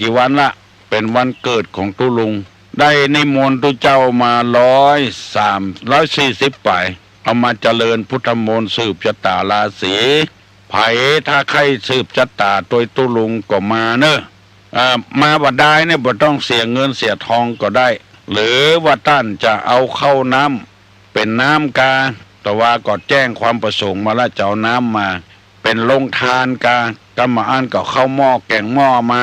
กี่วันละเป็นวันเกิดของตุลุงได้นิมนต์ตุเจ้ามา140ไปเอามาเจริญพุทธมนต์สืบชะตาราศีไผถ้าใครสืบชะตาโดยตุลุงก็มาเนอะมาบัดได้เนี่ยบ่ต้องเสียเงินเสียทองก็ได้หรือว่าท่านจะเอาเข้าน้ำเป็นน้ำกาแต่ว่าก็แจ้งความประสงค์มาแล้วจะเอาน้ำมาเป็นลงทานกากรรมานก็เข้าหม้อแกงหม้อมา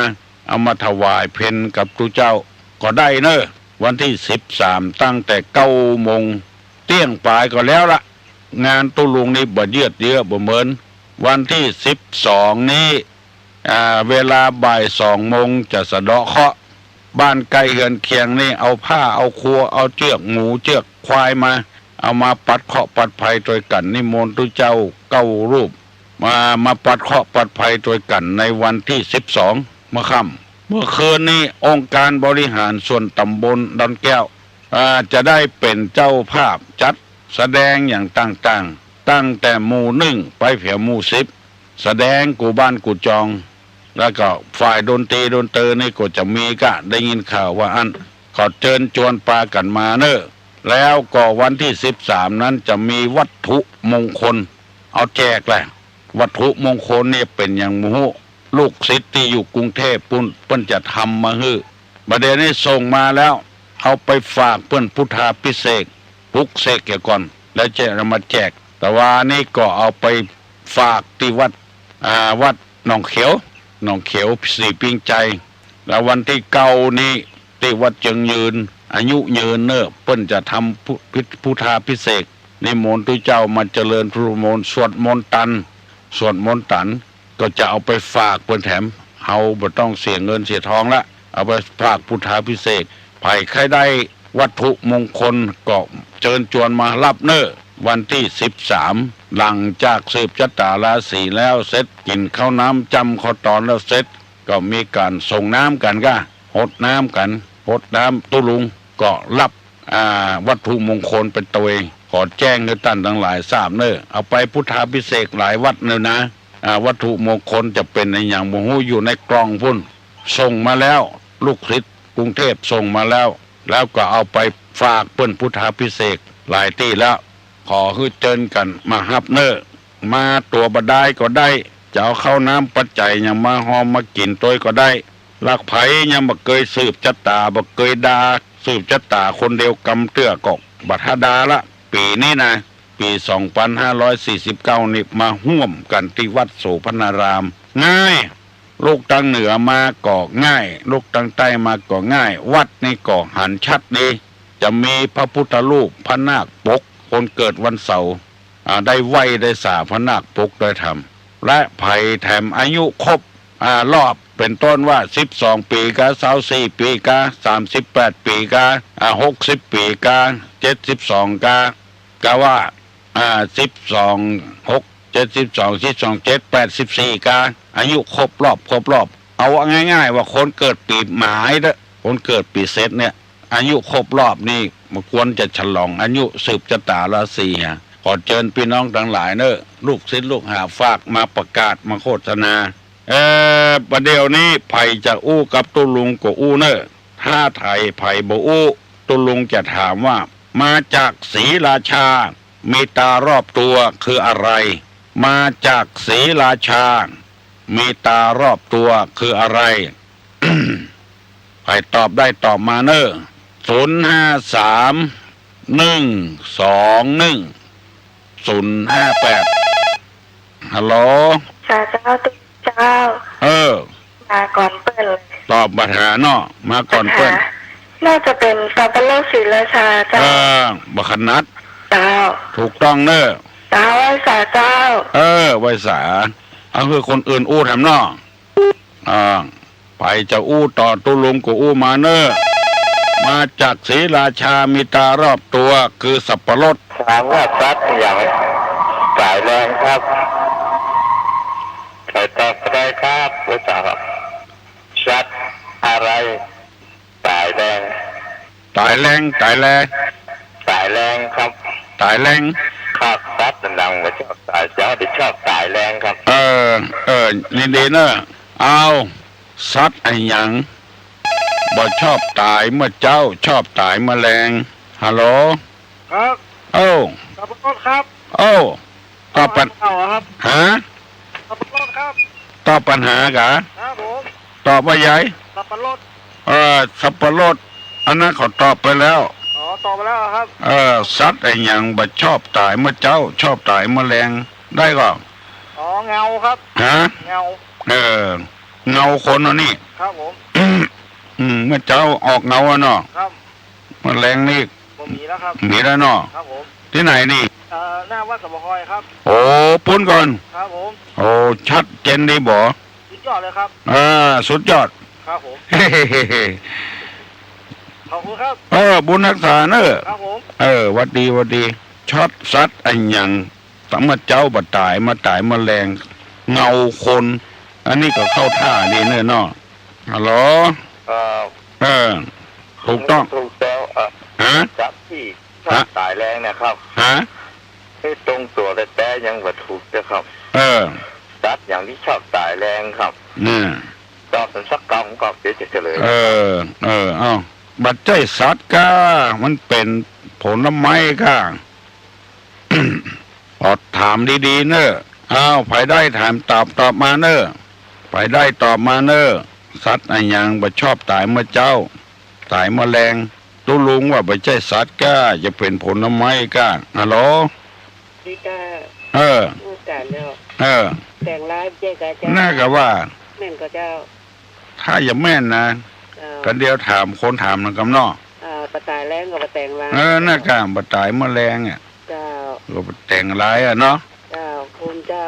เอามาถวายเพนกับตุเจ้าก็ได้เนอะวันที่13ตั้งแต่9 โมงเที่ยงปลายก็แล้วละงานตุลุงนี่บ่เยืดเยื้อบ่เหมือนวันที่12นี้เวลาบ่าย2 โมงจะสะเดาะเคราะห์บ้านใกล้เฮือนเคียงนี่เอาผ้าเอาครัวเอาเชือกหมูเชือกควายมาเอามาปัดเคราะห์ปัดภัยโดยกันนิมนต์ตุเจ้า9 รูปมาปัดเคราะห์ปัดภัยโดยกันในวันที่12เมื่อค่ำเมื่อคืนนี้องค์การบริหารส่วนตำบลดอนแก้วจะได้เป็นเจ้าภาพจัดแสดงอย่างต่างๆตั้งแต่หมู่1ไปเผียหมู่10แสดงกูบ้านกูจองแล้วก็ฝ่ายดนตรีนี่ก็จะมีก็ได้ยินข่าวว่าอันขอเชิญชวนปากันมาเนอะแล้วก็วันที่13นั้นจะมีวัตถุมงคลเอาแจกแหละวัตถุมงคลเนี่ยเป็นอย่างหมู่ลูกศิษย์ที่อยู่กรุงเทพเปิ้นจะทำมาฮื้อประเดี๋ยวนี้ส่งมาแล้วเอาไปฝากเปิ้นพุทธาพิเศษปลุกเสกเกี่ยวก่อนแล้วจะมาแจกแต่ว่านี่ก็เอาไปฝากที่วัดหนองเขียวสีปิงใจแล้ววันที่9นี้ที่วัดเจิงยืนอายุยืนเนอะเปิ้นจะทำพุทธาพิเศษนิมนต์ตุเจ้ามาเจริญพุทธมนต์สวดมนต์ตันก็จะเอาไปฝากเปิ้นแถมเอาบ่ต้องเสียเงินเสียทองละเอาไปฝากพุทธาพิเศษไผใครได้วัตถุมงคลก็เชิญชวนมารับเนอะวันที่13หลังจากสืบชะตาราศีแล้วเสร็จกินข้าวน้ำจำข้าวตอนแล้วเสร็จก็มีการส่งน้ำกันก็หดน้ำตุลุงก็รับวัตถุมงคลเป็นตัวเองขอแจ้งให้ท่านทั้งหลายทราบเนอะเอาไปพุทธาพิเศษหลายวัดเนอะนะวัตถุมงคลจะเป็นในอย่างบ่ฮู้อยู่ในกล่องพุ่นส่งมาแล้วลูกศิษย์กรุงเทพส่งมาแล้วก็เอาไปฝากเปิ้นพุทธาพิเศษหลายที่แล้วขอให้เจิญกันมาฮับเนอมาตัวบดายก็ได้จะเอาเข้าน้ำปัจจัยยังมาหอมมากินตัวก็ได้ลักไผยังบ่เคยสืบชะตาบ่เคยดาสืบชะตาคนเดียวกำเตื้อกอกบัดดาละปีนี้นะปี2549นี่มาห่วมกันที่วัดโสพนารามง่ายลูกทางเหนือมาก็ง่ายลูกทางใต้มาก็ง่ายวัดนี่ก็หันชัดดีจะมีพระพุทธรูปพระนาคปกคนเกิดวันเสาร์ได้ไหวได้สาพระนาคปกได้ทำและไผ่แถมอายุครบรอบเป็นต้นว่า12 ปีกา24 ปีกา38 ปีกา60 ปีกา72กาว่า12 6 72 7 84กาอายุครบรอบเอาง่ายๆว่าคนเกิดปีหมายนะคนเกิดปีเซตเนี่ยอายุครบรอบนี่มันควรจะฉลองอายุสืบชะตาราศีขอเชิญพี่น้องทั้งหลายเนอะลูกศิษย์ลูกหาฝากมาประกาศมาโฆษณาประเดี๋ยวนี้ไผ่จะอู้กับตุลุงก็อู้เนอะถ้าไทยไผ่บ่อู้ตุลุงจะถามว่ามาจากศรีราชามีตารอบตัวคืออะไรมาจากศรีราชามีตารอบตัวคืออะไร ไผ่ตอบได้ตอบมาเนอะ053-121-058ฮัลโหลเจ้าตุ๊กเจ้ามาก่อนเปิ้ลตอบปัญหาเนาะมาก่อนเปิ้ลน่าจะเป็นสับปะรดศรีราชาเจ้าบักขนัดเจ้าถูกต้องเนอะเจ้าไว้สาเจ้าไว้สาเอาคือคนอื่นอู้ทำเนาะไปจะอู้ต่อตุลุงก็อู้มาเนอะมาจากศรีราชามีตารอบตัวคือสับปะรดถามว่าซัดอย่างสายแรงครับใครตอบได้ครับหรือเปล่าซัดอะไรสายแรงสายแรงสายแรงครับสายแรงครับซัดดังๆว่าชอบสายเจ้าที่ชอบสายแรงครับนี่ดีเนอะเอา สัตว์ไอ้หยังบ่ชอบตายเมื่อเจ้าชอบตายแมลงฮัลโหล ครับ โอ้ สับปะรดครับ โอ้ตอบปัญ เอาครับ หา สับปะรดครับ ตอบปัญหากะ ครับผม ตอบว่าใหญ่ สับปะรด สับปะรดอันนั้นเขาตอบไปแล้ว อ๋อตอบไปแล้วครับ สัตว์ไอ้หยังบ่ชอบตายเมื่อเจ้าชอบตายแมลงได้ก็ อ๋อเงาครับ ฮะ เงา เงาคนอันนี้ ครับผม เมื่อเจ้าออกเงาอะเนาะ ครับ แมลงนี่ ผมมีแล้วครับ มีแล้วเนาะ ครับผม ที่ไหนนี่ หน้าวัดสับปะคอยครับ โอ้ปุ้นก่อน ครับผม โอ้ชัดเจนดีบ่ สุดยอดเลยครับ สุดยอด ครับผม เฮ้ ขอบคุณครับ บุญรักษาเนอะ ครับผม วัดดีวัดดีช็อตสัตว์ไอ้หยังสำมาเจ้าบ่ตายมาตายแมลงเงาคน อันนี้ก็เข้าท่าดีเนอะเนาะฮัลโหลถูกต้อง ถูกแล้วฮะ จับที่ชอบตายแรงนะครับ ฮะ ให้ตรงตัวแต่ยังบ่ถูกนะครับ จัดอย่างที่ชอบตายแรงครับ เนี่ย ตอบเป็นสักกรรมก็เดี๋ยวจะเฉลย เอ้าบัดใจสัตว์ก้ามันเป็นผลไม้ก้า พอถามดีๆเนอะไปได้ถามตอบมาเนอะไปได้ตอบมาเนอะสัตว์อะไรยังบ่ชอบตายเมื่อเจ้าตายแมลงตู้ลุงว่าบ่ใช่สัตว์ก้าจะเป็นผลไม้ก้าฮัลโหล พี่กา พูดกันแล้วแต่งร้ายเจ๊กาเจ้า น่าก็ว่า แม่นก็เจ้า ถ้าอย่าแม่นนะกันเดียวถามคนถามนะกำนอ ประตายแรงกับประแต่งร้าย น่ากามบ่ตายแมลงอ่ะ เจ้า ก็บ่แต่งร้ายอ่ะเนาะ เจ้าคุณเจ้า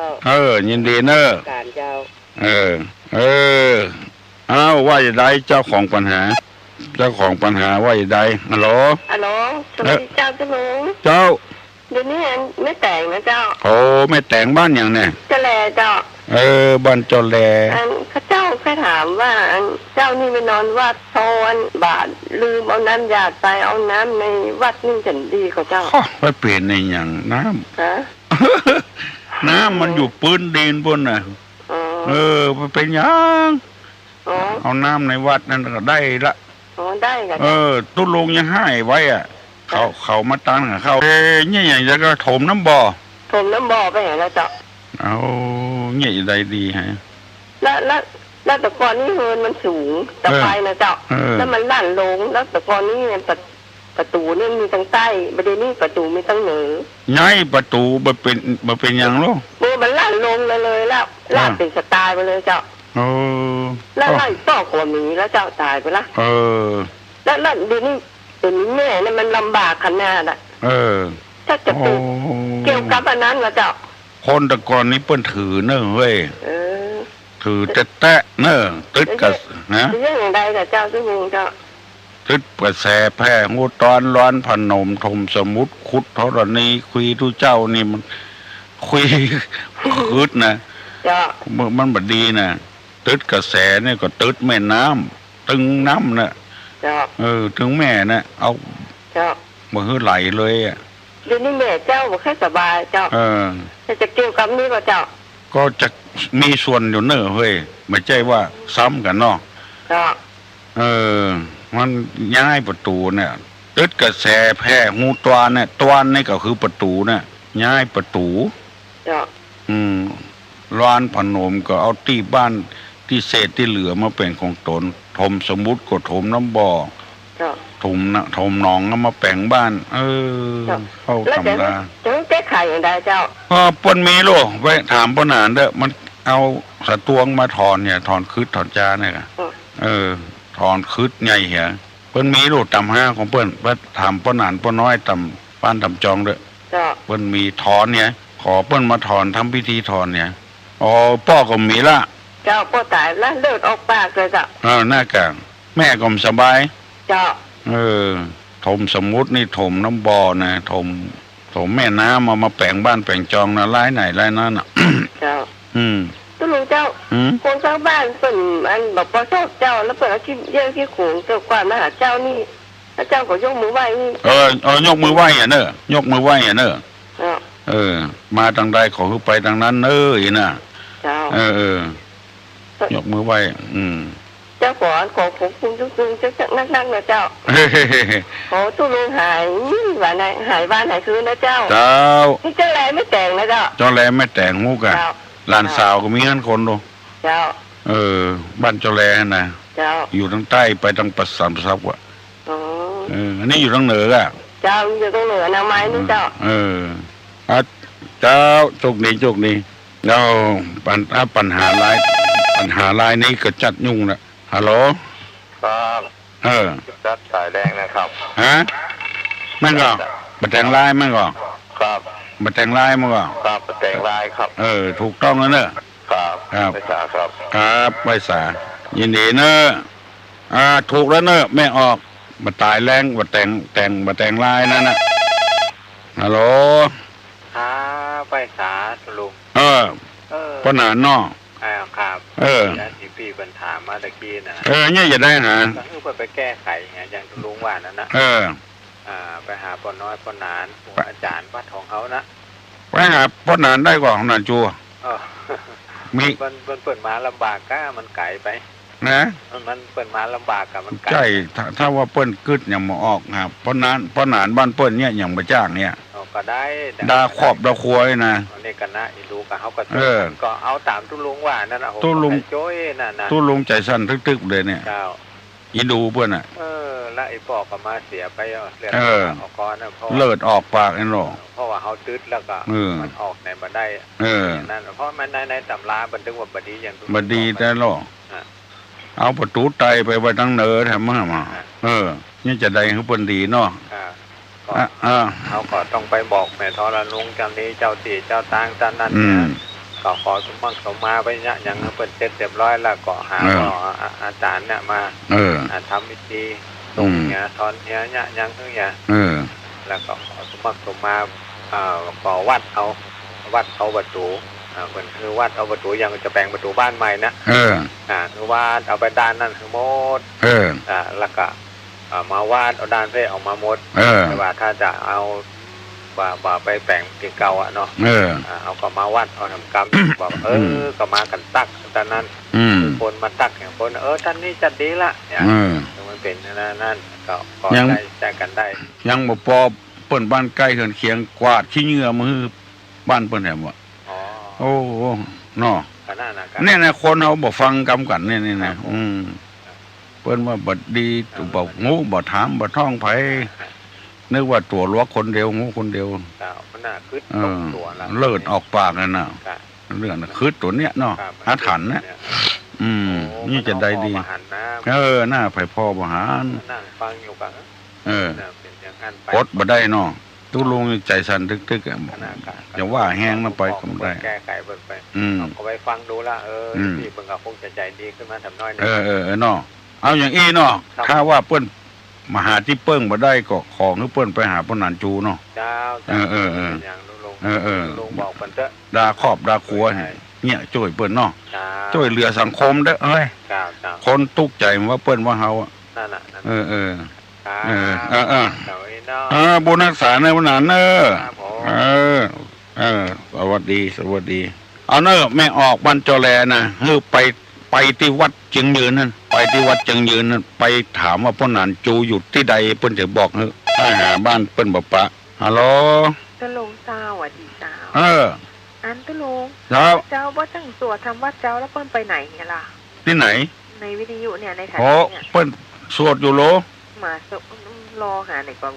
ยินดีเนอะ การเจ้า ว่าจะได้เจ้าของปัญหา เจ้าของปัญหาว่าจะได้ฮัลโหล ฮัลโหลสวัสดีเจ้าเจ้าหนู เจ้า เดี๋ยวนี้ไม่แต่งนะเจ้า โอ้ไม่แต่งบ้านอย่างเนี่ย จะแลเจ้า บ้านเจ้าแล ข้าเจ้าแค่ถามว่าเจ้านี่ไปนอนวัดโทนบาทลืมเอาน้ำหยาดไปเอาน้ำในวัดนี่ฉันดีกว่าเจ้า ไปเปลี่ยนในอย่างน้ ฮะ ำ น้ำมันอยู่ปืนดินบนน่ะ มันเป็นหยัง เอาน้ำในวัดนั่นก็ได้ละ ได้กัน ตุ้ลุงยังให้ไว้อ่ะ เขามาตั้งกับเขาเนี่ยอย่างจะก็ถมน้ำบ่อ ผมน้ำบ่อไปไหนแล้วเจ้า เอาเนี่ยจะได้ดีฮะ แล้วแต่ก่อนนี่เฮินมันสูงตะไคร้นะเจ้าแล้วมันลั่นลงแล้วแต่ก่อนนี่ประตูนี่มีตั้งใต้ประเดี๋ยวนี้ประตูมีตั้งเหนือ ย้ายประตูมาเป็นอย่างโล มันลั่นลงเลยแล้วลั่นเป็นสไตล์ไปเลยเจ้าแล้วไล่ต่อกว่ามีแล้วเจ้าตายไปละแล้วเดี๋ยวนี้แม่เนี่ยมันลำบากขนาดอ่ะถ้าจะปลูกเกี่ยวกับอันนั้นนะเจ้า คนแต่ก่อนนี้เปิ้นถือเนอะเว้ยถือแตะเนอะตึดกับนะ เรื่องอย่างใดกับเจ้าซึ่งเจ้า ตึดกระแสแพร่งูตอนร้อนพนมทมสมุดขุดธรณีคุยทุเจ้านี่มันคุยคืดนะมันบดีนะตึดกระแสเนี่ยก็ตึดแม่น้ำตึงน้ำนะถึงแม่นะเอามาหื้อไหลเลยอ่ะ เดี๋ยวนี้แม่เจ้าบอกแค่สบายเจ้าจะเกี่ยวกับนี้ป่ะเจ้าก็จะมีส่วนอยู่เนอะเฮ้ยไม่ใช่ว่าซ้ำกันเนาะมันย้ายประตูเนี่ยตึดกระแสแพร่งูตวานเนี่ยตวานนี่ก็คือประตูเนี่ยย้ายประตูร้านพนมก็เอาที่บ้านที่เศษที่เหลือมาเป็นของตนถมสมุดก็ถมน้ำบ่อถมหนองก็มาแปลงบ้านเข้าตำราจะแก้ไขอย่างไรเจ้าปนมีโลไว้ถามปนานเด้อมันเอาสะตวงมาถอนเนี่ยถอนคืดถอนจาเนี่ยถอนคืดใหญ่เหี้ยเปิ้นมีโลตำห้าของเปิ้นว่าถามปนานปน้อยตำป้านตำจองเด้อเปิ้นมีถอนเนี่ยขอเปิ้นมาถอนทำพิธีถอนเนี่ยพ่อก็มีละเจ้าพ่อตายแล้วเลือดออกปากเลยจ้ะหน้ากลางแม่ก็สบายเจ้าถมสมุดนี่ถมน้ำบ่อนะถมแม่น้ำมาแปลงบ้านแปลงจองนะร้ายไหนร้ายนั่นอ่ะเจ้าตุลุงเจ้าคนข้างบ้านเปิ่นอันบอกพอชอบเจ้าแล้วเปิ่นเอาขี้เยี่ยงขี้ขูงเจ้าความมาหาเจ้านี่แล้วเจ้าก็ยกมือไหว้นี่ยกมือไหว้อ่ะเนอะยกมือไหว้อ่ะเนอะมาทางใดขอไปทางนั้นเนอะอีน่ะยกมือไหว้ เจ้าขอผมคุณจุงจักนักนะเจ้าขอตุลุงหายว่าไหนหายบ้านหายคืนนะเจ้าที่เจ้าแลไม่แต่งนะเจ้าเจ้าแลไม่แต่งงูกะหลานสาวก็มีงั้นคนดูเจ้าบ้านเจ้าแลนะเจ้าอยู่ทางใต้ไปทางปัสสาวะซับว่ะอันนี้อยู่ทางเหนืออ่ะเจ้าอยู่ทางเหนือนะไม้นี่เจ้าเจ้าโชคดีแล้วปัญหาลายนี้ก็จัดยุ่งนะฮัลโหลครับจัดสายแรงนะครับฮะมั่งก็บัดแต่งลายมั่งก็ครับบัดแต่งลายมั่งก็ครับบัดแต่งลายครับถูกต้องแล้วเนอะครับไปสาครับไปสายินดีเนอะถูกแล้วเนอะไม่ออกบัดตายแรงบัดแต่งลายนั่นนะฮัลโหลไปสาลุงป้าหนานนอครับที่พี่ปัญหามาตะกี้นะเนี่ยจะได้หาก็ไปแก้ไขอย่างลุงว่านั่นนะไปหาป้าน้อยป้าหนานอาจารย์วัดของเขานะไปหาป้าหนานได้ก่อนของหนานจัวมีมันเปิดมาลำบากก้ามันไกลไปนะมันเปิดมาลำบากกับมันไกลใช่ถ้าว่าเปิ้นกึดอย่างมาออกครับป้าหนานบ้านเปิ้นเนี่ยอย่างมาจ้างเนี่ยก็ได้ดาขอบดาควยนะนี่กันนะอีลูกกับเขาก็เอาตามตุ้ลุงว่านั่นนะตุ้ลุงโจ้ยนั่นนะตุ้ลุงใจสั่นทึกๆเลยเนี่ยอีดูเพื่อนแล้วไอ้ปอกก็มาเสียไปเลือดออกก้อนนะเลือดออกปากไอ้หรอเพราะว่าเขาตึ๊ดแล้วก็มันออกในบันไดนั่นเพราะมันในตำราบันทึกว่าบดีอย่างบดีแต่หรอเอาประตูไตไปไว้ทั้งเนื้อแถมมานี่จะได้คือเปิ้นดีเนาะเขาก็ต้องไปบอกแม่ทรลุงจันนี้เจ้าตีเจ้าตางจันนั่นก็ขอสมบัติสมมาไปเนี่ยยังเปิดเสร็จเรียบร้อยแล้วก็หาอาจารย์เนี่ยมาทำพิธีตรงเนี้ยทอนเนี้ยยังทั้งเนี้ยแล้วก็ขอสมบัติสมมาก่อวัดเขาประตูเหมือนคือวัดเอาประตูยังจะแปลงประตูบ้านใหม่นะคือวาดเอาไปด้านนั่นคือโมดแล้วก็มาวาดเอาด้านเร่ออกมาหมดแต่ว่าถ้าจะเอาว่าไปแปลงที่เก่าอ่ะเนาะเอาก็มาวัดเอาทำกรรมบอกก็มากันตักตอนนั้นคนมาตักอย่างคนท่านนี้จัดดีละเนี่ยมันเป็นนั่นก็ได้ใจกันได้ยังบ่พอเปิ้นบ้านใกล้เฮือนเคียงกวาดขี้เหงื่อมือบ้านเปิ้นแหมวะโอ้เนาะเนี่ยนะคนเขาบ่ฟังกรรมกันเนี่ยนะเปิ้นว่าบัดดีบอกงูบ่ถามบ่ท่องไผนึกว่าตัวลวกคนเดียวงูคนเดียวมันน่ะคือตัวเลิศออกปากนั่นน่ะเรื่องน่ะคือตัวเนี้ยเนาะอาถรรพ์นะนี่จะได้ดีหน้าไผพ่อบ่หารนั่งฟังอยู่กันเป็นอย่างนั้นไปกดบ่ได้เนาะตู้ลุงใจสั่นทึกๆอย่าว่าแห้งมาไปก็ไม่ได้แก้ไขเบิ่งไปก็ไปฟังดูละพี่เบิ่งก็คงจะใจดีขึ้นมาทำน้อยนึงเนาะเอาอย่างอี้เนาะถ้าว่าเปิ้นมาหาที่เปิ้งมาได้ก็ของให้เปิ้นไปหาปนานจูเนาะเจ้าอย่างลุงบอกเปิ้นเถอะดาครอบดาครัวเนี่ยช่วยเปิ้นเนาะช่วยเหลือสังคมเด้อเอ้ยคนตุกใจว่าเปิ้นว่าเฮานั่นน่ะบุญรักษาในวันนั้นสวัสดีเอาเนอะแม่ออกบ้านจอแลนะไปที่วัดจึงยืนนั่นไปที่วัดจึงยืนนั่นไปถามว่าพ่อหนานจูอยู่ที่ใดเปิ้นจะบอกเฮ้ยหาบ้านเปิ้นบ่ปะฮัลโหลตะลุงเจ้าอ่ะดีเจ้าอันตะลุงเจ้าว่าจังสวดทำวัดเจ้าแล้วเปิ้นไปไหนไงล่ะที่ไหนในวิทยุเนี่ยในไทยเนี่ยเปิ้นสวดอยู่โลมารอหาในก่อน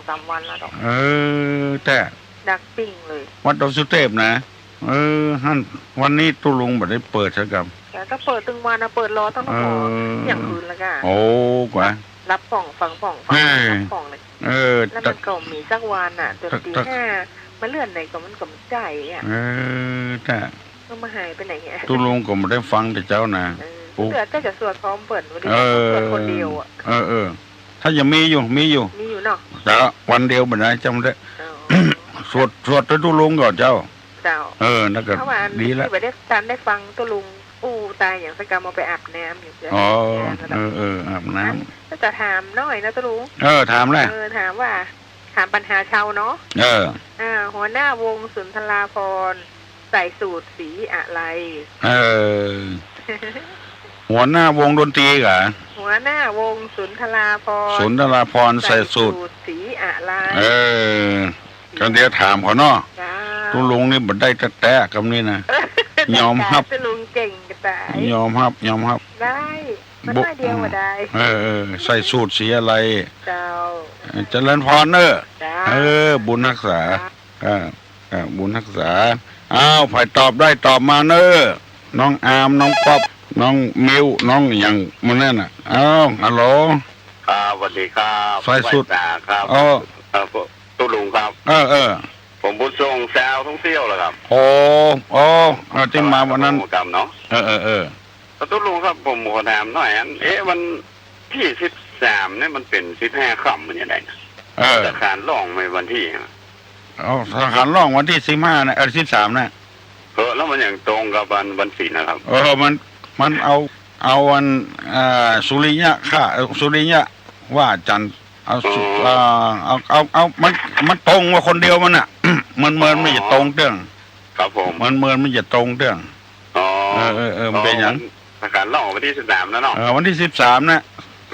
2-3 วันแล้วดอกแต่ดักปิ้งเลยวัดดอกสุเทพนะฮั่นวันนี้ตุลุงบ่ได้เปิดซะกับแต่ก็เปิดตึงวันนะเปิดรอตั้งแต่อย่างอื่นแล้วก็โอ้กว่ารับป่องฟังป่องรับป่องเลยแล้วมันก็มีสักวันน่ะจนตี 5มาเลื่อนไหนก็มันก็ใจอ่ะแต่ก็มาหายไปไหนเงี้ยตุลุงก็บ่ได้ฟังแต่เจ้านะเสือก็จะสวดพร้อมเปิดวันนี้สวดคนเดียวอ่ะถ้ายังมีอยู่เนาะแต่วันเดียวบ่ได้จำได้สวดตุลุงก่อนเจ้านั่นก็ดีแล้วไม่ได้ทันได้ฟังตุลุงตายอย่างสกรรมเอาไปอาบน้ำอย่างเงี้ยอาบน้ำก็จะถามน้อยนะตุลุงถามเลยถามว่าถามปัญหาชาวเนาะหัวหน้าวงสุนทราภรณ์ใส่สูทสีอะไร หัวหน้าวงดนตรีกะหัวหน้าวงสุนทราภรณ์สุนทราภรณ์ใส่สูทสีอะไรกันเดี๋ยวถามเขาเนาะจ้าตุลุงนี่บ่ได้แตะๆกับนี่นะยอมรับตุลุงเก่งกระต่ายยอมรับได้มันได้เดียวว่าได้ใส่สูทสีอะไรเจ้าเจริญพรเนอะบุญรักษาบุญรักษาอ้าวฝ่ายตอบได้ตอบมาเนอะน้องอามน้องป๊อบน้องมิวน้องอย่างมันนั่นน่ะอ้าวฮัลโหลสวัสดีครับใส่สูทครับตุลุงครับผมบุญทรงแซวท่องเที่ยวเหรอครับโอ้ที่มาวันนั้นเนาะตุลุงครับผมขอถามหน่อยมันที่13เนี่ยมันเป็น15ค่ำมันยังไงธนาคารล่องในวันที่ธนาคารล่องวันที่15นะ13นะแล้วมันอย่างตรงกับวันศีลนะครับมันเอาวันสุริยะค่ะสุริยะว่าจันทร์เอามันตรงว่าคนเดียวมันอ่ะมันไม่จะตรงเรื่องครับผมมันไม่จะตรงเรื่องมันเป็นอย่างธนาคารล่องวันที่13นะเนาะวันที่13นะ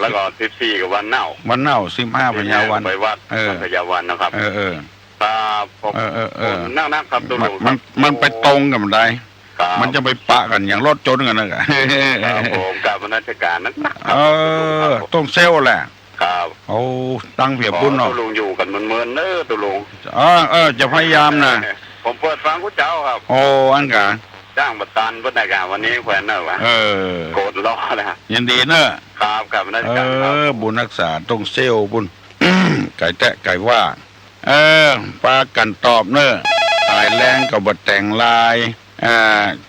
แล้วก็14กับวันเน่า15พญาวันไปวัดพญาวันนะครับผมนั่งครับตุลุงมันไปตรงกับมันได้มันจะไปปะกันอย่างรถจนกันนะผมกับราชการนั้นต้องเซลแหละครับตั้งเพียบบุญเนาะตุลุงอยู่กันเหมือนตุลุงจะพยายามนะผมเปิดฟังคุณเจ้าครับอันกะจ้างบัตรตันบัตรการวันนี้แขวนเนอะวะโกรธล้อเลยยินดีเนอะครับกับราชการบุญรักษาต้องเซลบุญไก่แตะไก่ว่าปากันตอบเนอะตายแรงกับบัดแต่งลาย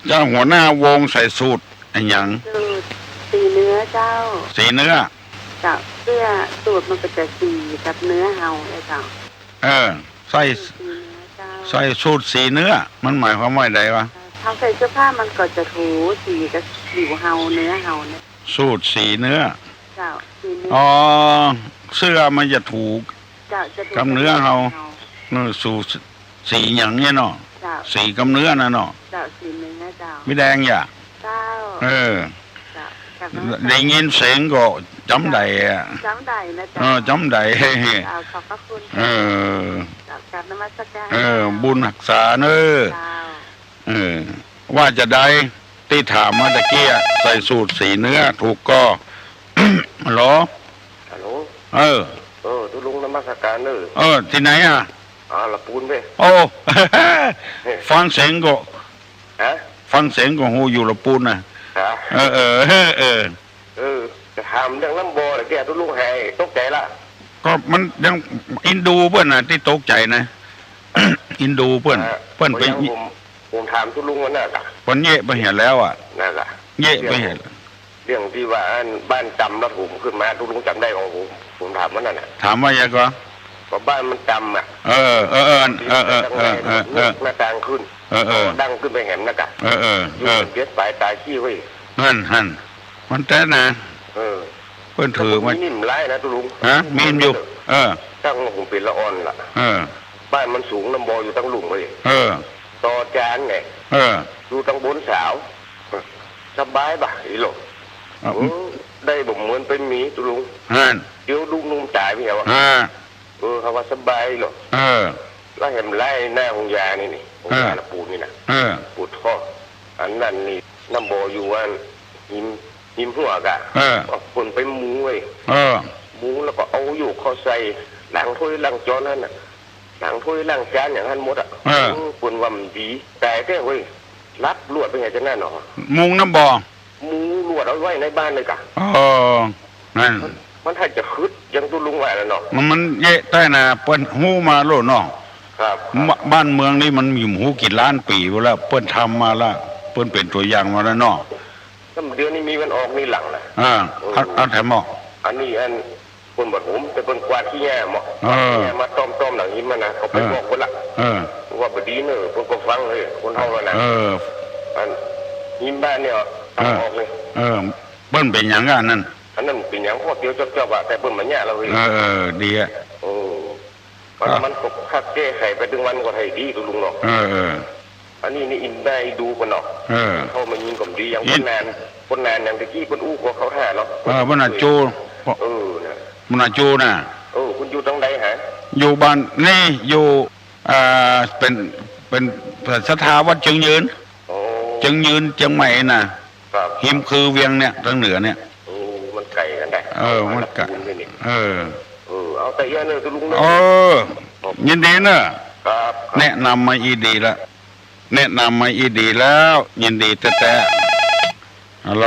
เจ้าหัวหน้าวงใส่สูตรอย่างสีเนื้อเจ้าสีเนื้อเจ้าเสื้อสูตรมันก็จะสีกับเนื้อเฮาเลยเจ้าใส่สูตรสีเนื้อมันหมายความว่าอะไรวะเฮาใส่เสื้อผ้ามันก็จะถูสีกับผิวเฮาเนื้อเฮาเนี่ยสูตรสีเนื้อเจ้าสีเนื้อเสื้อมันจะถูกกับเนื้อเฮาสูตรสีอย่างเนี้ยเนาะสีกับเนื้อนะเนาะสีเนื้อเจ้าไม่แดงอย่าเจ้าได้ยินเสียงก็จำได้จำได้นะจ๊ะจำได้ขอบพระคุณกราบนมัสการบุญรักษาเนอะว่าจะได้ที่ถามมาตะเกียใส่สูตรสีเนื้อถูกก็ฮัลโหลตุลุงนมัสการเนอะที่ไหนละปูนไปฟังเสียงก็หูอยู่ละปูนนะจะทำเรื่องน้ำบ่อแต่แกตุลุงให้ตกใจละก็มันยังอินดูเพื่อนที่ตกใจนะอินดูเพื่อนไปผมถามตุลุงว่าน่ะวันเย่ไปเห็นแล้วนั่นแหละเย่ไปเห็นเรื่องที่ว่าบ้านจำแล้วผมขึ้นมาตุลุงจำได้ของผมถามว่านั่นถามว่ายังก็บ้านมันจำหน้าต่างขึ้นดังขึ้นไปเห็นนะกะเกิดปลายตายขี้ไว้หั่นมันแต่นะเพิ่นถือมันนิ่มไล่นะตุลุงมีนอยู่ตั้งผมเป็นละอ่อนล่ะบ้านมันสูงน้ำบ่ออยู่ตั้งหลุมเลยต่อจานไงดูตั้งบนสาวสบายบ่ะอีหลงได้บ่เหมือนเป็นมีตุลุงเดี๋ยวลูกนุ่มจ่ายไม่เหรอเขาว่าสบายหรอแล้วเห็นไล่หน้าของยานี่ของยาละปูนี่นะปูท่ออันนั้นนี่น้ำบ่ออยู่ว่าหิมหัวกะคนไปมูไว้มูแล้วก็เอาอยู่เขาใส่หลังถ้วยหลังจอนนั่นน่ะหลังถ้วยหลังจานอย่างนั้นหมดคนว่ามันดีแต่แค่เว้ยรับลวดเป็นไงจะแน่นอนมุงน้ำบ่อมูลวดเอาไว้ในบ้านเลยกะนั่นมันถ้าจะคึดยังตุลุงไหวแล้วเนาะมันเยะแต่นะเปิ้นหูมาโลดเนาะครับบ้านเมืองนี่มันมีหูกี่ล้านปีแล้วเปิ้นทำมาแล้วเปิ้นเป็นตัวอย่างมาแล้วเนาะเดือนนี้มีวันออกนี่หลังนะเอาแถมหมออันนี้คนบัดผมเป็นคนกวาดที่แย่หมอแย่มาต้มหลังนี้มานะเขาไปบอกคนละว่าบดีเนอะคนก็ฟังเลยคนเท่านั้นอันยิ้มบ้านเนี่ยออกเลยเปิ้นเป็นอย่างนั้นอันนั้นเป็นอย่างพวกเดียวจบๆแต่เปิ้นมันแย่เราเลยดีมันก็คักแก้ไขไปดึงวันก็ให้ดีตุลุงเนาะ อันนี้นี่อินได้ดูกันเนาะเขามายิงกับดีอย่างคนนานอย่างตะกี้คนอู้เขาท่าเนาะมันอาจูนะมันอาจูน่ะคุณอยู่ตรงไหนฮะอยู่บ้านนี่อยู่เป็นสถาวัดเชียงยืนเชียงใหม่น่ะหิมคือเวียงเนี่ยทางเหนือเนี่ยมันไก่กันได้มันไก่เอาแต่ยันเลยตุลุงเนอะยินดีเนอะแนะนำมาอีดีแล้วยินดีแต่ฮัลโหล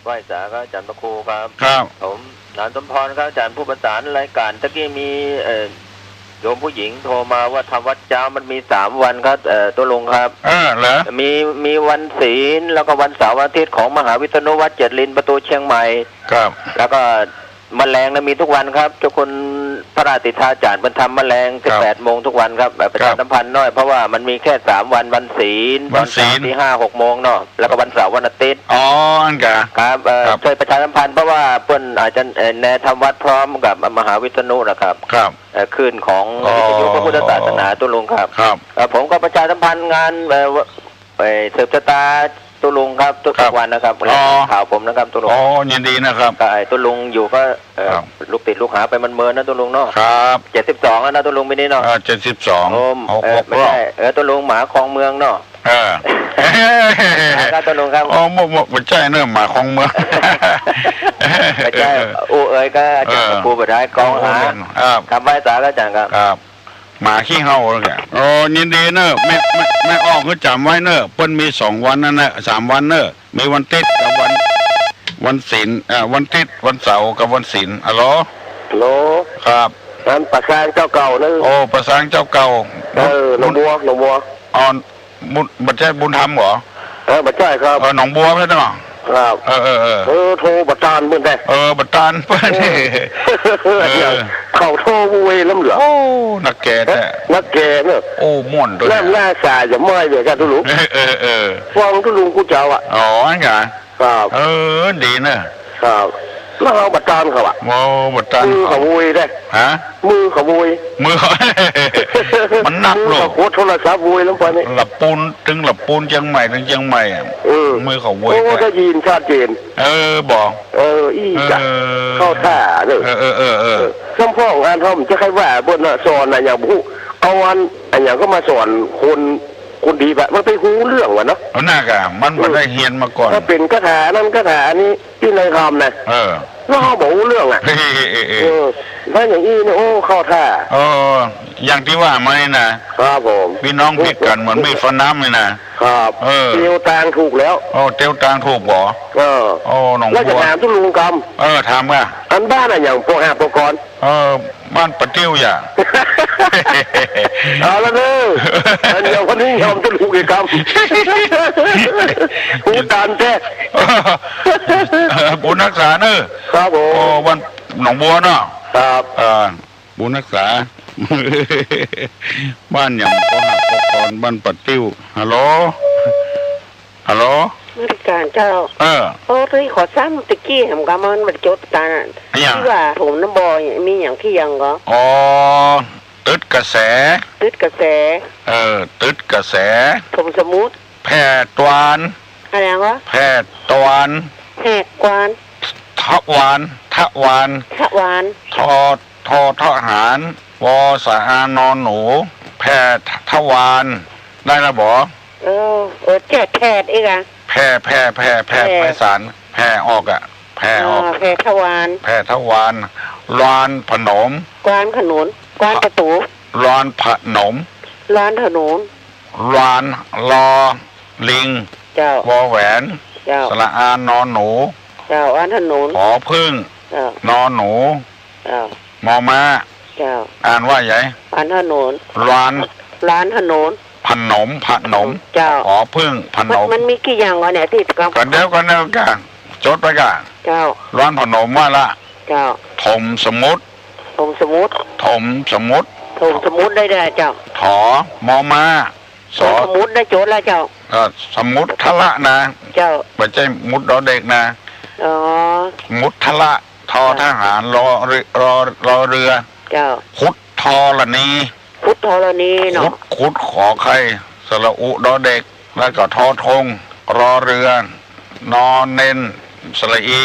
ไหว้สาครับอาจารย์พระครูครับผมนานสมพรครับอาจารย์ผู้ประสานรายการตะกี้มีโยมผู้หญิงโทรมาว่าทำวัดเจ้ามันมี3 วันครับตัวลุงครับเหรอมีวันศีลแล้วก็วันเสาร์อาทิตย์ของมหาวิษณุวัดเจ็ดลินประตูเชียงใหม่ครับแล้วก็แมลงมีทุกวันครับเจ้าคุณพระราติธาจารย์บรรทำแมลง18 โมงทุกวันครับประชาสัมพันธ์น้อยเพราะว่ามันมีแค่3 วันวันศีลตอนที่5-6 โมงเนาะแล้วก็วันเสาร์วันอาทิตย์อันกะครับช่วยประชาสัมพันธ์เพราะว่าเพิ่นอาจจะแนทำวัดพร้อมกับมหาวิษณุนะครับคืนของวิทยุพระพุทธศาสนาตุลุงครับผมก็ประชาสัมพันธ์งานสืบชะตาตุลุงครับทุกวันนะครับข่าวผมนะครับตุลุงยินดีนะครับตุลุงอยู่ก็ลูกติดลูกหาไปมันเมินนะตุลุงเนาะครับ72แล้วนะตุลุงไม่นี่เนาะ72ไม่ใช่ตุลุงหมาคลองเมืองเนาะครับตุลุงครับไม่ใช่เนอะหมาคลองเมืองไม่ใช่ก็จะปูไปได้กองหาคำใบ้สาก็จังครับหมาขี้เห่าแล้วแกยินดีเนอะไม่ออกก็จำไว้เนอะเพิ่นมี2 วันนั่นแหละ3 วันเนอะมีวันติดกับวันศีลวันติดวันเสาร์กับวันศีลฮัลโหลครับนั่นประสานเจ้าเก่านึงประสานเจ้าเก่าหนองบัวบัดใช่บุญธรรมเหรอบัดใช่ครับหนองบัวใช่ไหมครับโทรบัดตานเพื่อนได้บัดตานเพื่อนเขาโทรเวล้ำเหลือนักแก่แต่นักแก่เนอะม่วนด้วยหน้าสายจะไม่เดี๋ยวกันทุลุงฟังทุลุงกูเจ้าอันไงครับดีเนอะครับแล้วเราบัดตานเขาบัดตานมือเขาวุยได้มือเขาวุยมันนักหรอกโคตรโทรศัพท์วุยแล้วไปนี่หลับปูนเชียงใหม่มือเขาวุยก็ยินชัดเจนบอกอีจ้ะเข้าท่าเลยซ้ำพ่องานทอมจะใครว่าบนสอนอะไรอย่างบุเอาอันอย่างก็มาสอนคนดีแบบมันไปหูเรื่องวะเนาะหน้ากะมันไม่ได้เฮียนมาก่อนถ้าเป็นคาถานั้นคาถานี้ที่ในคำนะแล้วเขาบอกเรื่องถ้าอย่างนี้เนี่ยเข้าท่าอย่างที่ว่าไหมนะครับผมพี่น้องผิดกันเหมือนมีฟันน้ำเลยนะครับเตียวตางถูกแล้วเตียวตางถูกเหรอหนองบัวแล้วจะถามทุลุงกถามว่าอันบ้านอย่างพวกหาปกรณ์บ้านปะเตี้ยวอย่าเอาละเด้ออันเดียวคนนี้ยอมทุลุงกรรมผู้การแท้บุญรักษาเนอะครับผมวันหนองบัวเนาะครับบุญรักษาบ้านอย่างพวกหาปกรณ์บ้านปะเตี้ยวฮัลโหลบริการเจ้าที่ขอซ้ำตะกี้ผมก็มันจดตาที่ว่าผมน้ำบอยมีอย่างที่ยังก็ตึดกระแสตึดกระแสผมสมุดแพร่ตวานอะไรวะแพร่ตวานทวานทหารวสานอนหนูแพร่ทวานได้แล้วบอแท้อีกอ่ะแพร่ไพศาลแพร่ออกแพร่ออกแพร่ทวานลานผนมกวานขนุนกวานประตูลานผนมลานถนนลานลอลิงเจ้าวแหวนสระอานอนหนูเจ้าอ่านถนนขอพึ่งนอนหนูมอม้าอ่านว่าไงอ่านถนนลานถนนผนมเจ้าขอพึ่งผนมมันมีกี่อย่างวะเนี่ยที่กันเดียวกันจดไปกันเจ้าร้านผนมว่าละเจ้าถมสมุดได้เจ้าถอมอมาสมุดได้โจทย์แล้วเจ้าสมุดทะละนะเจ้าไม่ใช่มุดดอเด็กนะมุดทะละทอทหารรอเรือ เจ้าขุดทอละนีเนาะขุดขอใคร สระอุดอเด็กแล้วก็ทอทงรอเรือนอนเน้นสระอี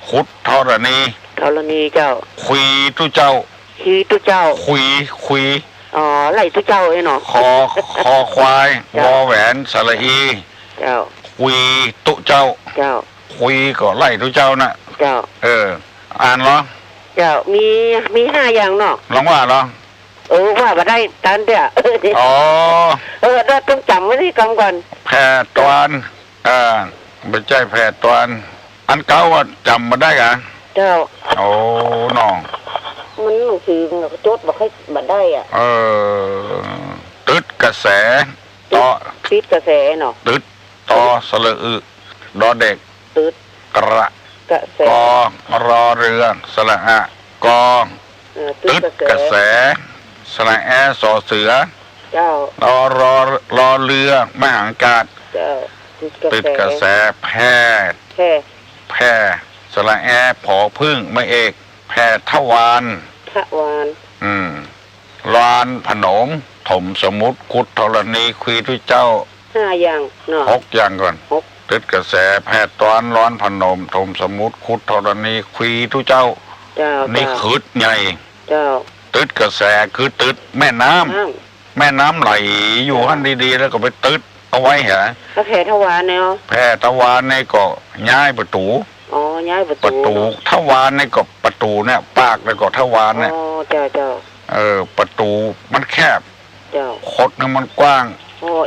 ขุดธรณีธรณีเจ้าคุยตุเจ้าฮีตุเจ้าคุยอ๋อไล่ตุเจ้าไอ้เนาะคอควายวอแหวนสระอีเจ้าคุยตุเจ้าคุยก็ไล่ตุเจ้านะเจ้าอ่านเหรอเจ้ามี5อย่างเนาะลองว่าเหรอว่ามาได้ตันเด้ออ๋อเราต้องจำไว้ที่กำก่อนแพรตวนไม่ใช่แพรตวนอันเก่าว่าจำมาได้กะเจ้าโอ้น้องมันหนังสือจดบอกให้บัดได้อ่ะตึดกระแสต่อตึดกระแสเนาะตึดต่อสระอึดอเด็กตึดกระแสกรอเรือสระอะกอตึดกระแสสระแอสอเสือเจ้ารอเรือมหากาศเจ้าตึดกระแสแพร่สระแอผอพึ่งไม่เอกแพร่ทวารลานผนมถมสมุทรขุดธรณีคุยด้วยเจ้า5อย่างเนาะ6อย่างก่อนตึดกระแสแพร่ตอนร้อนผนมถมสมุทรขุดธรณีคุยด้วยเจ้านี่คืดใหญ่ตึดกระแสคือตึดแม่น้ำไหลอยู่หันดีๆแล้วก็ไปตึดเอาไว้เหรอแพร่ทวารเนี่ยแพร่ทวารเนี่ยก็ย้ายประตูย้ายประตูทวารเนี่ยก็ประตูเนี่ยปากแล้วก็ทวารเนี่ยเจ้าประตูมันแคบคดเนี่ยมันกว้าง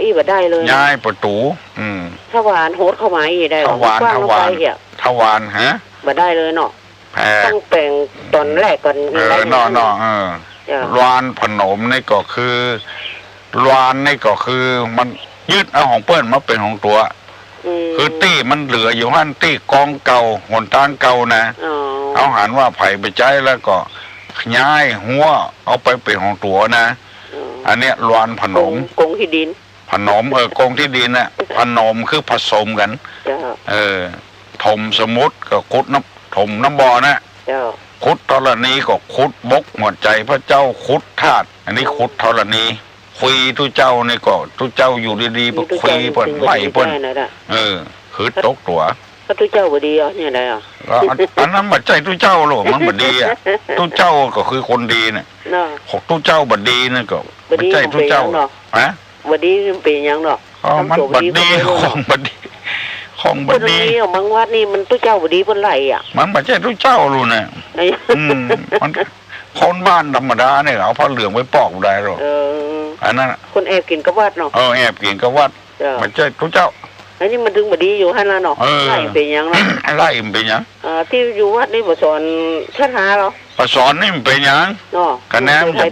อีบ่ได้เลยย้ายประตูทวารโหดเข้ามาอีได้ทวารฮะบ่ได้เลยเนาะต้องแปลงตอนแรกก่อนเนาะลานผนมนี่ก็คือลานนี่ก็คือมันยึดเอาของเปิ้นมาเป็นของตัวคือตี้มันเหลืออยู่หั่นตี้กองเก่าหนทางเก่านะเอาหันว่าไผ่ไปใจแล้วก็ย้ายหัวเอาไปเป็นของตัวนะอันเนี้ยลานผนมกงที่ดินผนมกงที่ดินน่ะผนมคือผสมกันถมสมุทรก็ขุดน้ำถมน้ำบ่อนะขุดธรณีก็ขุดบกหัวใจพระเจ้าขุดธาตุอันนี้ขุดธรณีคุยทุเจ้านี่ก็ทุเจ้าอยู่ดีๆพวกคุยเปิ้นไหวเปิ้นคือตกตัวก็ทุเจ้าบ่ดีอ่ะเนี่ยได้อ่ะอันนั้นบ่ใจทุเจ้าหรอกมันบ่ดีอ่ะทุเจ้าก็คือคนดีน่ะของทุเจ้าบ่ดีนั่นก็บ่ใจทุเจ้าฮะบ่ดีมันเป็นหยังเนาะมันบ่ดีของบ่ดีของบ่ดีบางวัดนี่มันทุเจ้าบ่ดีเพิ่นไล่อ่ะมันบ่ใจทุเจ้ารู้น่ะมันคนบ้านธรรมดาเนี่ยเอาผ้าเหลืองไว้ปอกได้หรออันนั้นคนแอบกินกับวัดเนาะแอบกินกับวัดมันใช่ทุกเจ้าอันนี้มันถึงบดีอยู่ฮั่นละเนาะไล่เป็นยังเนาะไล่เป็นยังที่อยู่วัดนี่บ่สอนคาถาเหรอบ่สอนนี่มันเป็นยังเนาะคะแนนอย่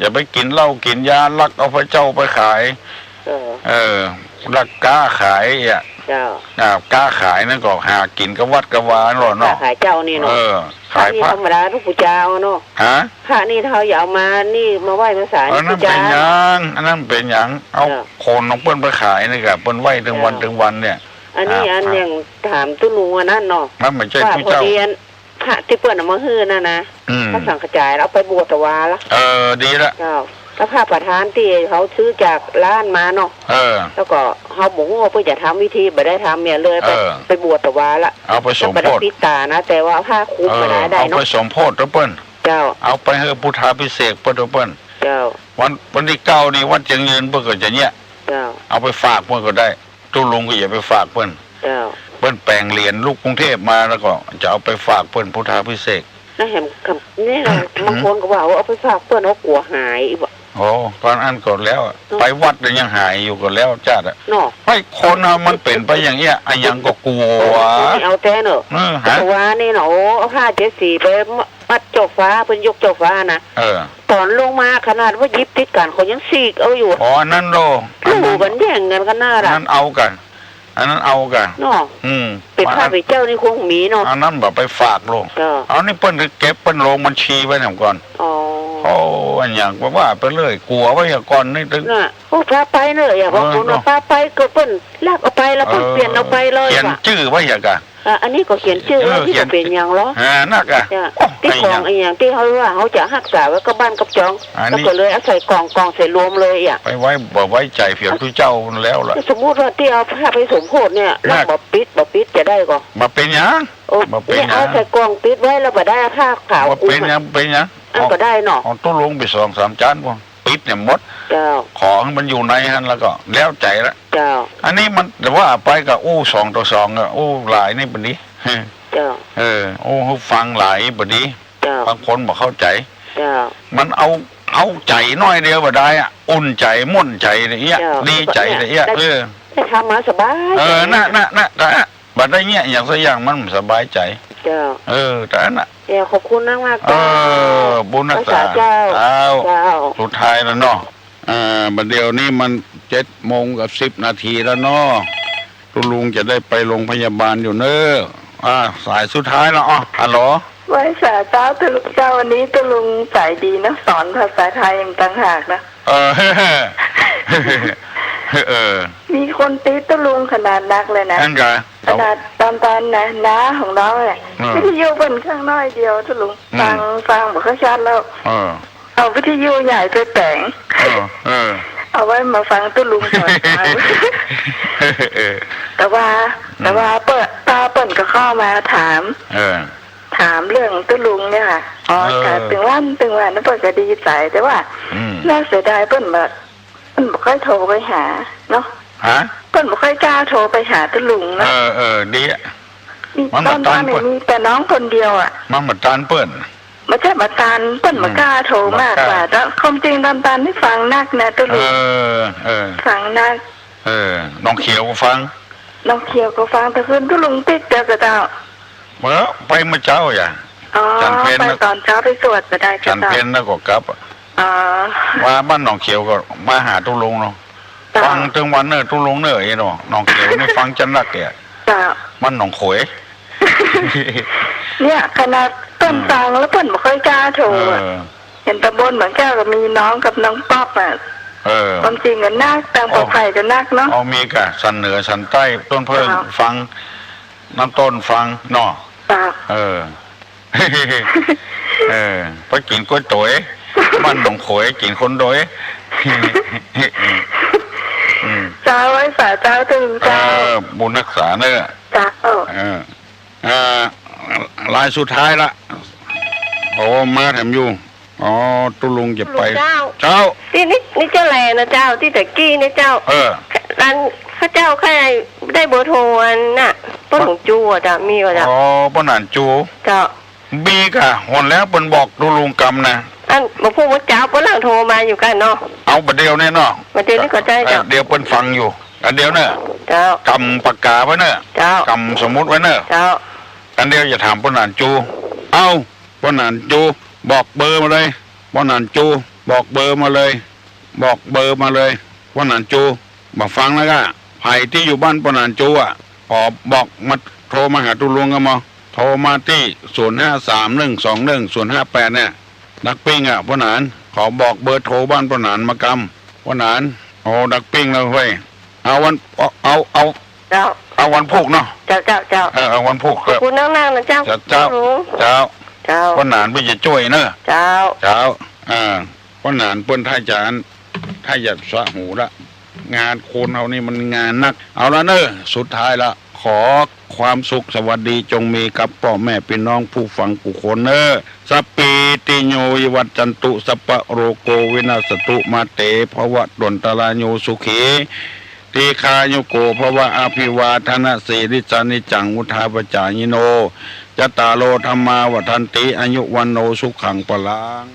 าไปกินเหล้ากินยาลักเอาพระเจ้าไปขายลักก้าขายอ่ะก้าขายนั่นก็หากินกับวัดกับวาหรอเนาะขายเจ้านี่เนาะขายพระธรรมดาทุกปู่เจ้าเนาะพระนี่เท่าอย่าเอามานี่มาไหว้มาศาลปู่เจ้าอันนั้นเป็นหยังเอาโคนของเปิ้นไปขายนี่ก็เปิ้นไหว้ถึงวันเนี่ยอันนี้อันอย่างถามตุ้ลุงว่านั่นเนาะมันไม่ใช่ผู้เจ้าพระที่เปิ้นเอามาฮื้อนั่นนะพระสังฆจายแล้วไปบวชตวาละดีละแล้วพระประธานที่เขาซื้อจากร้านมาเนาะแล้วก็เขาบอกว่าเพื่อจะทำวิธีไม่ได้ทำเนี่ยเลยไปบวชตวาละเอาไปสมโพธิพิตานะแต่ว่าผ้าคุ้มไม่ได้เนาะเอาไปสมโพธิเปิ้นเจ้าเอาไปให้พุทธาภิเษกเปิ้นเจ้าวันที่9นี่วัดเจียงยืนเปิ้นก็จะเนี่ยเอาไปฝากเปิ้นก็ได้ตู้ลุงก็อย่าไปฝากเปิ้นเปิ้นแปลงเหรียญลูกกรุงเทพมาแล้วก็จะเอาไปฝากเปิ้นพุทธาภิเษกนั่นเห็นคำนี่เราบางคนก็ว่าเอาไปฝากเปิ้นเขากลัวหายอีกโอ้ตอนอันก่อนแล้วไปวัดยังหายอยู่ก่อนแล้วจ้าอ่ะไม่คนมันเป็นไปอย่างเงี้ยไอ้ยังก็กลัวเอาแท้เนอะว่านี่เนาะเอาผ้า74ไปมัดจกฟ้าเป็นยกจกฟ้านะตอนลงมาขนาดว่ายิบติดกันคนยังซีกเอาอยู่นั่นโลลูกกันแย่งกันกันหน้าละนั่นเอากันอันนั้นเอากันเนาะเป็นผ้าไปเจ้านี่คงมีเนาะอันนั้นแบบไปฝากลงเอานี่เปิ้นเก็บเปิ้นลงบัญชีไว้หน่อยก่อนอันอย่างว่าไปเลยกลัวว่าอย่างก่อนนี่ถึงพาไปเลยอย่าบอกคุณพาไปก็เปิ้นลากเอาไปแล้วเปิ้นเปลี่ยนเอาไปเลยเปลี่ยนชื่อไว้อย่างกะ อันนี้ก็เขียนชื่อที่จะเป็นอย่างหรอนักอะที่ของไอ้อย่างที่เขาว่าเขาจะรักษาไว้ก็บ้านกับจองแล้วก็เลยเอาใส่กล่องใส่รวมเลยอ่ะไปไว้ใจเผียวทุเจ้าแล้วล่ะสมมุติว่าที่เอาผ้าไปสมโพธิเนี่ยแล้วบ่ปิดจะได้ก่อนมาเป็นยังเนี่ยเอาใส่กล่องปิดไว้แล้วบ่ได้ผ้าขาวเป็นยังอันก็ได้เนาะของตู้ลงไป2-3 จานพวกปิดเนี่ยหมดของมันอยู่ในฮันแล้วก็แล้วใจละอันนี้มันแต่ว่าไปกับ2-2อ่ะหลายนี่ปนี้ฟังหลายปนี้บางคนบอกเข้าใจมันเอาใจน้อยเดียวบ่ได้อ่ะอุ่นใจม่นใจเนี่ยดีใจเนี่ยทำมาสบายน่ะบัดได้เงี้ยอย่างสักอย่างมันสบายใจแต่น่ะขอบคุณมากบุญรักษาสุดท้ายแล้วเนาะบัดเดียวนี้มัน7:10 นาทีแล้วเนาะลุงจะได้ไปโรงพยาบาลอยู่เนอะสายสุดท้ายแล้วฮัลโหลไว้สาเจ้าตุลุงเจ้าวันนี้ตุลุงสายดีนะสอนภาษาไทยอย่างต่างหากนะมีคนตีตุลุงขนาดนักเลยนะขนาดตอนนะน้าของน้องเนี่ยวิทยุเป็นข้างน้อยเดียวตุลุงฟังบอกเขาชัดแล้วเอาวิทยุใหญ่ไปแต่งเอาไว้มาฟังตุลุงสอนแต่ว่าเปิดก็เข้ามาถามเรื่องตุลุงเนี่ยค่ะแต่ถึงวันนั้นเปิดก็ดีใจแต่ว่าน่าเสียดายเปิดบอกค่อยโทรไปหาเนาะเปิดบอกค่อยกล้าโทรไปหาตุลุงนะดีตอนนี้มีแต่น้องคนเดียวอ่ะมันมาตานเปิดไม่ใช่มาตานเปิดมากล้าโทรมากกว่าแต่ความจริงตานไม่ฟังนักนะตุลุงฟังนักน้องเขียวก็ฟังแต่คืนตุลุงติดเจอกระเจ้าไปเมื่อเช้าอย่างไปตอนเช้าไปสวดก็ได้ฉันเพนแล้วก็กลับว่าบ้านหนองเขียวก็มาหาตุลุงเนาะฟังถึงวันเนอตุลุงเนอไอ้เนาะหนองเขียวไม่ฟังจันรักแกมันหนองโขยเนี่ยขนาดต้นฟังแล้วเพิ่นไม่ค่อยกล้าโทรเห็นตะบนเหมือนแก้วก็มีน้องกับน้องป๊อกอ่ะความจริงกันนักตามปลอดภัยกันนักเนาะมีกะสันเหนือสันใต้ต้นเพิ่งฟังน้ำต้นฟังเนาะไปกินก๋วยเตี๋ยวบ้านหนองโขยกินคนโดยเจ้าไว้ฝ่าเจ้าตึงเจ้าบุญรักษาเนอะลายสุดท้ายละมาแถมอยู่ตุลุงจะไปเจ้าที่นี่เจ้าแหล่นะเจ้าที่ตะกี้นี่เจ้าร้านข้าเจ้าใครได้เบอร์โทรน่ะป้นของจูอ่ะจ้ะมีอ่ะจ้ะป้นหนานจูเจ้ามีกะหนแล้วเปิ้นบอกตุลุงกำนะบอกพูดว่าเจ้าป้นหลังโทรมาอยู่กันเนาะเอาประเดี๋ยวเนี่ยเนาะประเดี๋ยวนี่ก็ใจเจ้าเดี๋ยวเปิ้นฟังอยู่อันเดียวเนอะเจ้ากำปากกาไว้เนอะเจ้ากำสมมุติไว้เนอะเจ้าอันเดียวอย่าถามป้นหนานจูป้นหนานจูบอกเบอร์มาเลยป้นหนานจูบอกเบอร์มาเลยป้นหนานจูบอกฟังแล้วก็ไผ่ที่อยู่บ้านป้นหนานจูอ่ะบอกมาโทรมาหาตุลุงกันมาโทรมาที่0531210058เนี่ยนักปิ้งอ่ะป้นหนานขอบอกเบอร์โทรบ้านป้นหนานมากำป้นหนานนักปิ้งแล้วเว้ยเอาวันพุกเนาะเจ้าเอาวันพุกขอบคุณนั่งนะเจ้าป้นหนานไปจะช่วยเนอะเจ้าป้นหนานเปิ้นท่าจานถ้าอยากสะหูละงานโคนเอานี่มันงานนักเอาละเนอะสุดท้ายละขอความสุขสวัสดีจงมีกับพ่อแม่พี่น้องผู้ฟังกุคนเนอะสัปปีติโยวัจจันตุสัพพะโรโกวินาสตุมาเตภวะดนตรายโยสุขีทีคาโยโกภวะอภิวาทนาสีริจานิจังอุทาปจายโนจตารโลธรรมาวัฏันติอายุวันโนสุขังปลัง